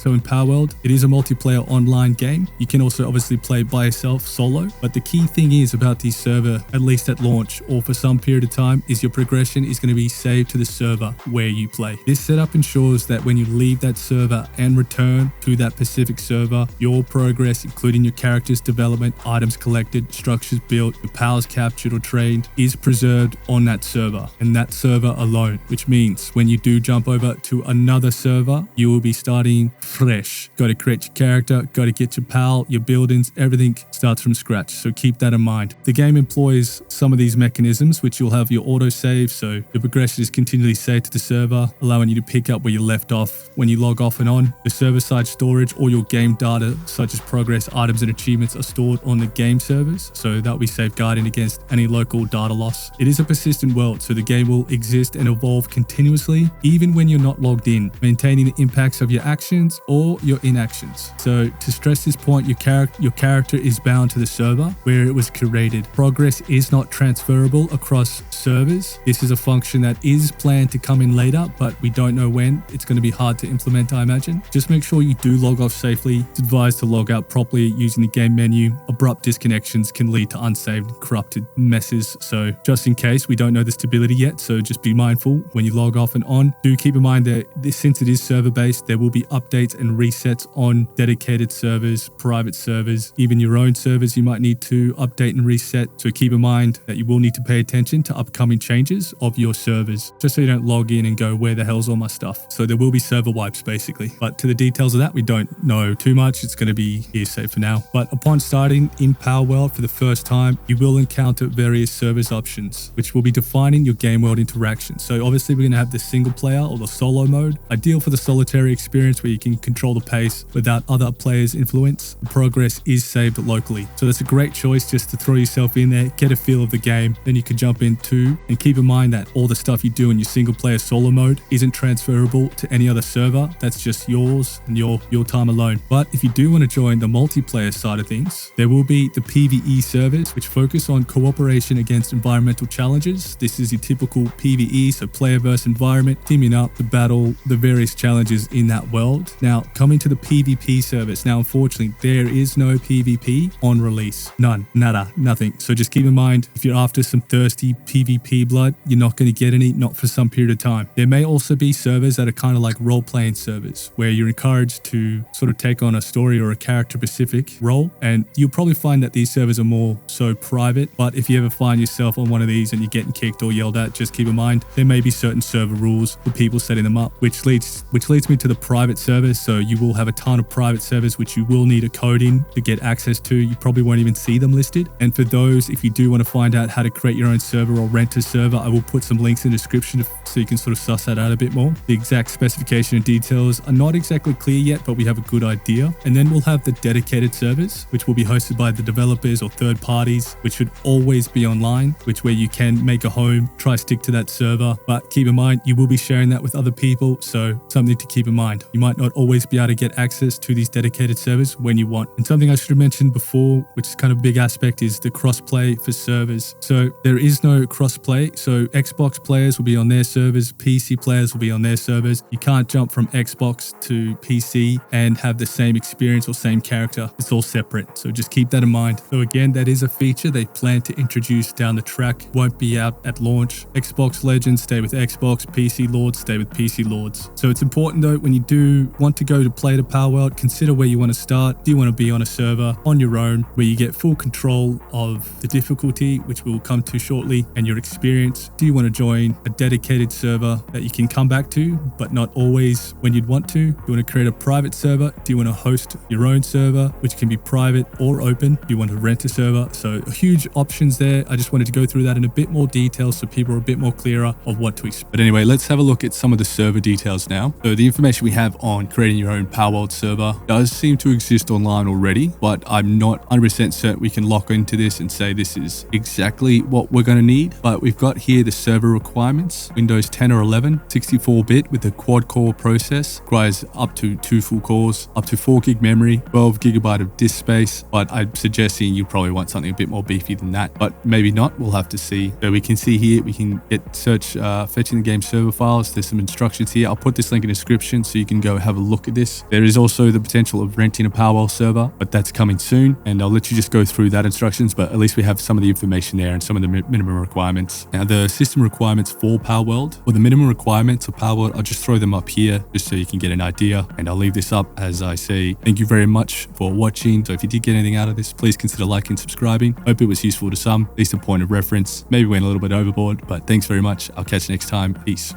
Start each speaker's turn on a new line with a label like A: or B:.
A: So in Palworld, it is a multiplayer online game. You can also obviously play by yourself solo, but the key thing is about the server, at least at launch or for some period of time, is your progression is going to be saved to the server where you play. This setup ensures that when you leave that server and return to that specific server, your progress, including your character's development, items collected, structures built, your powers captured or trained, is preserved on that server and that server alone, which means when you do jump over to another server, you will be starting fresh. Got to create your character, got to get your pal, your buildings, everything starts from scratch. So keep that in mind. The game employs some of these mechanisms, which you'll have your autosave, so your progression is continually saved to the server, allowing you to pick up where you left off when you log off and on. The server-side storage or your game data, such as progress, items, and achievements, are stored on the game servers, so that will be safeguarding against any local data loss. It is a persistent world, so the game will exist and evolve continuously, even when you're not logged in, maintaining the impacts of your actions or your inactions. So to stress this point, your character is bound to the server where it was created. Progress is not transferable across servers. This is a function that is planned to come in later, but we don't know when. It's going to be hard to implement, I imagine. Just make sure you do log off safely. It's advised to log out properly using the game menu. Abrupt disconnections can lead to unsaved, corrupted messes. So just in case, we don't know the stability yet, so just be mindful when you log off and on. Do keep in mind that since it is server-based, there will be updates and resets on dedicated servers, private servers, even your own servers you might need to update and reset. So keep in mind that you will need to pay attention to upcoming changes of your servers, just so you don't log in and go, where the hell's all my stuff? So there will be server wipes basically, but to the details of that, we don't know too much. It's going to be hearsay for now. But upon starting in Palworld for the first time, you will encounter various service options, which will be defining your game world interaction. So obviously we're going to have the single player or the solo mode, ideal for the solitary experience where you can control the pace without other players' influence. The progress is saved locally. So that's a great choice just to throw yourself in there, get a feel of the game, then you can jump into, and keep in mind that all the stuff you do in your single player solo mode isn't transferable to any other server. That's just yours and your time alone. But if you do want to join the multiplayer side of things, there will be the PvE servers, which focus on cooperation against environmental challenges. This is your typical PvE, so player versus environment, teaming up to battle the various challenges in that world. Now, coming to the PvP service. Now, unfortunately, there is no PvP on release. None, nada, nothing. So just keep in mind, if you're after some thirsty PvP blood, you're not going to get any, not for some period of time. There may also be servers that are kind of like role-playing servers, where you're encouraged to sort of take on a story or a character-specific role, and you'll probably find that these servers are more so private. But if you ever find yourself on one of these and you're getting kicked or yelled at, just keep in mind, there may be certain server rules for people setting them up, which leads me to the private servers. So you will have a ton of private servers, which you will need a code in to get access to. You probably won't even see them listed. And for those, if you do want to find out how to create your own server or rent a server, I will put some links in the description so you can sort of suss that out a bit more. The exact specification and details are not exactly clear yet, but we have a good idea. And then we'll have the dedicated servers, which will be hosted by the developers or third parties, which should always be online, which where you can make a home, try stick to that server. But keep in mind, you will be sharing that with other people. So something to keep in mind. You might not always be able to get access to these dedicated servers when you want. And something I should have mentioned before, which is kind of a big aspect, is the crossplay for servers. So there is no crossplay. So Xbox players will be on their servers, PC players will be on their servers. You can't jump from Xbox to PC and have the same experience or same character. It's all separate. So just keep that in mind. So again, that is a feature they plan to introduce down the track. Won't be out at launch. Xbox Legends stay with Xbox, PC Lords stay with PC Lords. So it's important though, when you do want to go to play to Palworld, consider where you want to start. Do you want to be on a server on your own where you get full control of the difficulty, which we'll come to shortly, and your experience? Do you want to join a dedicated server that you can come back to, but not always when you'd want to? Do you want to create a private server? Do you want to host your own server, which can be private or open? Do you want to rent a server? So huge options there. I just wanted to go through that in a bit more detail so people are a bit more clearer of what to expect. But anyway, let's have a look at some of the server details now. So the information we have on creating your own Palworld server does seem to exist online already, but I'm not 100% certain we can lock into this and say this is exactly what we're going to need. But we've got here the server requirements: Windows 10 or 11, 64-bit with a quad-core process, requires up to 2 full cores, up to 4 gig memory, 12 gigabyte of disk space. But I'm suggesting you probably want something a bit more beefy than that, but maybe not. We'll have to see. So we can see here, we can get fetching the game server files. There's some instructions here. I'll put this link in the description so you can go have a look at this. There is also the potential of renting a Palworld server, but that's coming soon, and I'll let you just go through that instructions, but at least we have some of the information there and some of the minimum requirements. Now, the system requirements for Palworld, or the minimum requirements of Palworld, I'll just throw them up here just so you can get an idea, and I'll leave this up as I say. Thank you very much for watching. So if you did get anything out of this, please consider liking and subscribing. Hope it was useful to some, at least a point of reference. Maybe went a little bit overboard, but thanks very much. I'll catch you next time. Peace.